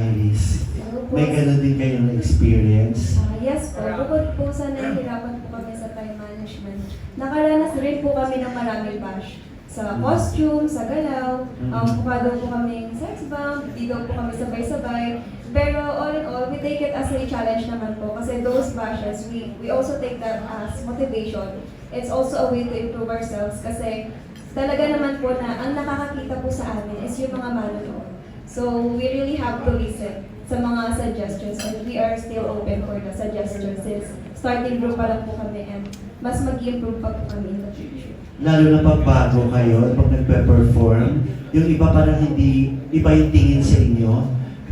P: Iris, may gano'n din kayong experience?
F: Yes po, bukod po sa nahihirapan po kami sa time management, nakaranas rin po kami ng maraming bash. Sa costume, sa galaw, mukha daw po kaming sex bomb, di daw po kami sabay-sabay. Pero all in all, we take it as a challenge naman po kasi those bashes, we also take that as motivation. It's also a way to improve ourselves kasi talaga naman po na ang nakakakita po sa amin is yung mga manonood. So we really have to listen sa mga suggestions and we are still open for the suggestions since starting group pa lang po kami and mas mag-improve pa po kami in the future.
P: Lalo na pag bago kayo, pag nagpe-perform, yung iba parang hindi, iba yung tingin sa inyo.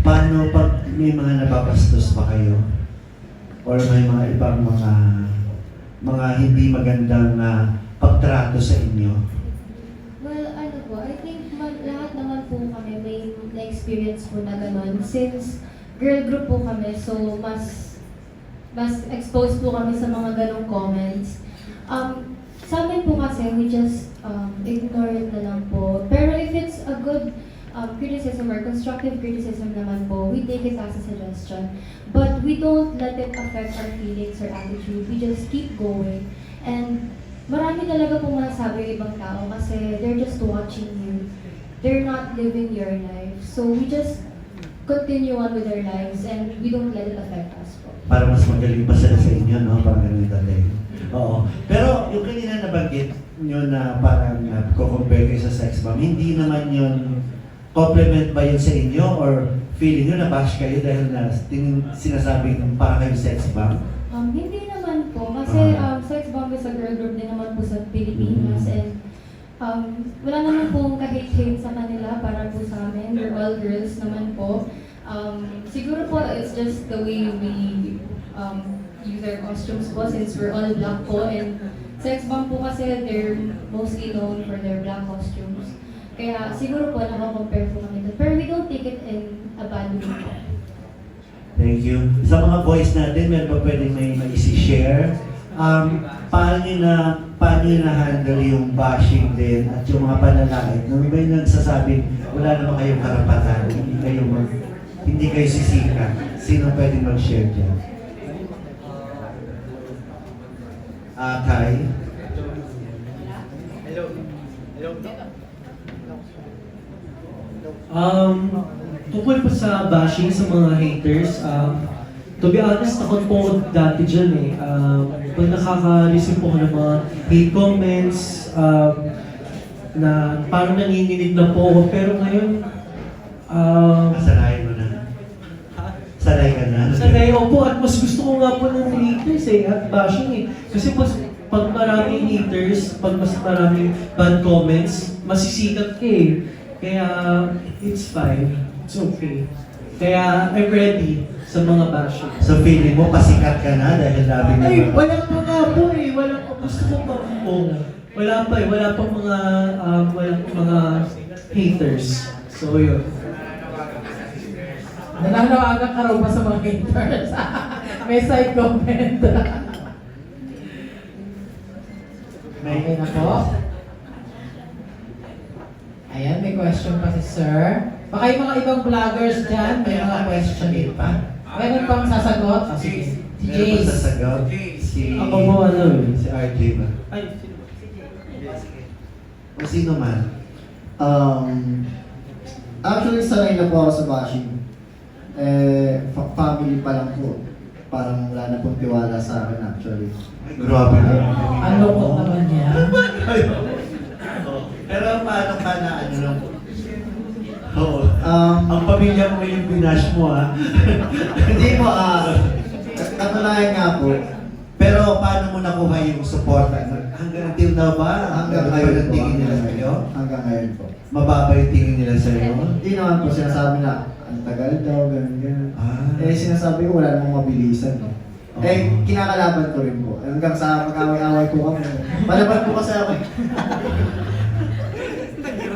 P: Paano pag may mga nababastos pa kayo? Or may mga ibang mga hindi magandang pagtrato sa inyo?
E: Well, ano po, I think lahat naman po kami may na-experience po na gano'n. Since girl group po kami, so mas exposed po kami sa mga ganong comments. Sa amin po kasi, we just ignore it na lang po. Pero if it's a good criticism or constructive criticism naman po, we take it as a suggestion. But we don't let it affect our feelings or attitude. We just keep going. And marami talaga pong masasabi yung ibang tao kasi they're just watching you. They're not living your life. So we just continue on with their lives and we don't let it affect us po.
P: Para mas magaling pa sila sa inyo, no? Parang ganun dati. Oo. Pero yung kanina nabanggit nyo na parang nagko-compare kayo sa sex bomb, hindi naman yun compliment ba yun sa inyo or feeling nyo na bash kayo dahil na sinasabing para kayo sex bomb?
E: Hindi naman po, kasi Sex Bomb is a girl group din naman po sa Pilipinas and wala naman pong kahit-hate sa kanila para po sa amin. We're all girls naman po. Siguro po, it's just the way we use our costumes po since we're all black po and Sex Bomb po kasi they're mostly known for their black costumes. Kaya siguro po nakakompare po kami doon. Pero we don't take it in a bad way po.
P: Thank you. Sa mga boys natin, meron ba pwedeng may isi-share? Paano nyo na-handle yung bashing din at yung mga panalait? Nung iba yung nagsasabing, wala naman kayong karapatan, hindi kayo sisika. Sino pwedeng mag-share dyan? Kai?
H: Tungkol po sa bashing sa mga haters, to be honest, takot po ako dati dyan eh. Pag nakaka-receive po ako ng mga hate comments, na parang nanginginig na po ako. Pero ngayon,
P: Kasanayan mo na. Sanay ka na.
H: sanay ako po at mas gusto ko nga po ng haters eh, at bashing eh. Kasi pag maraming haters, pag mas maraming bad comments, masisikat ka eh. Kaya, it's fine. It's okay. Kaya, I'm ready sa mga bashing.
P: So feeling mo, pasikat ka na dahil labi mo.
H: Ay, wala pa nga po eh. Wala pa. Gusto ko pa po. Wala pa eh. Wala pa mga haters. So, yun.
L: Nananawagan ka raw ba sa mga haters? May side comment. Okay na po. Ayan, may question pa si Sir. Baka yung mga ibang vloggers dyan, may mga question din pa. Meron pang sasagot? Sige. Si
P: Meron pa
L: Jace.
P: sasagot? Si...
H: Ako mo
P: Si RJ ba?
H: Ay,
P: O sino man?
J: Actually, sanay na po ako sa bashing. Family pa lang po. Parang wala na pong tiwala sa akin actually.
P: Grabe na.
L: Ang lungkot naman niya.
P: Pero paano ka na ano lang? Oo. Ang pamilya mo yung binash mo ha.
J: Hindi po, katunayan nga po.
P: Pero paano mo nakuha yung support? Hanggang until now ba? Hanggang ngayon ang tingin nila sa'yo?
J: Hanggang ngayon po.
P: Mababa yung tingin nila sa'yo?
J: Hindi naman po sinasabi na, ang tagal daw, ganun. Sinasabi ko wala namang mabilisan. Kinakalaban ko rin po. Hanggang sa mag-away-away po kami. Palaban po kasi ako.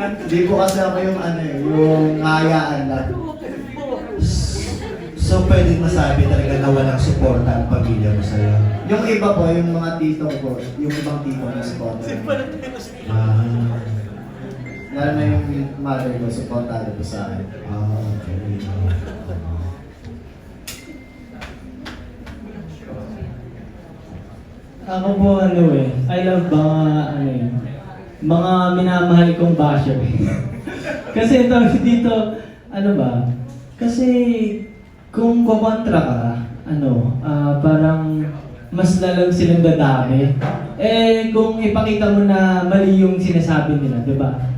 J: Hindi po kasi ako yung yung hayaan lang.
P: So pwedeng masabi talaga na walang suporta ang pamilya mo sa'yo?
J: Yung iba po, yung mga tito ko po, yung ibang tito na support. Lalo na yung mother ko, supportado po sa akin.
P: Okay.
K: Ako po I love mga minamahal kong basher. Kasi dito, kasi kung kukontra ka, parang mas lalong silang dadami. Kung ipakita mo na mali yung sinasabi nila, di ba?